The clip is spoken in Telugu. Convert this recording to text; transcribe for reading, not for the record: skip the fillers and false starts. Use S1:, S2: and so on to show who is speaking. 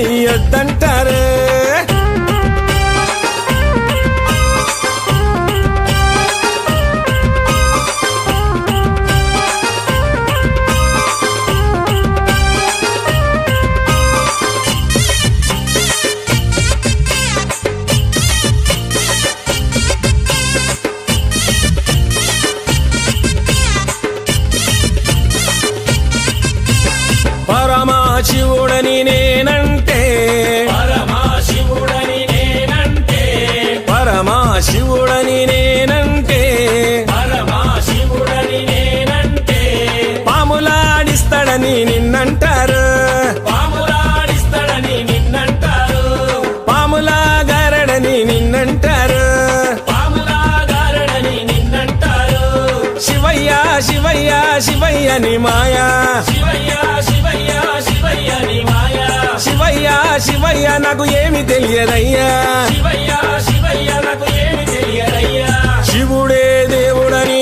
S1: చెయ్యొద్దంటారు. పరమశివుడని నేనంటే
S2: పరమశివుడని నేనంటే
S1: పరమశివుడని నేనంటే
S2: పరమశివుడని నేనంటే
S1: పాములాడిస్తాడని నిన్నంటారు.
S2: పాములాడిస్తాడని నిన్నంటారు.
S1: పాములాగారడని నిన్నంటారు.
S2: పాములాగారడని నిన్నంటారు.
S1: శివయ్య శివయ్య శివయ్య ని మాయా
S2: శివయ్య శివయ్య శివయ్య ని మాయా.
S1: శివయ్య శివయ్య నాకు ఏమి తెలియదయ్యా.
S2: శివయ్య శివయ్య నాకు ఏమి తెలియదయ్యా.
S1: శివుడే దేవుడని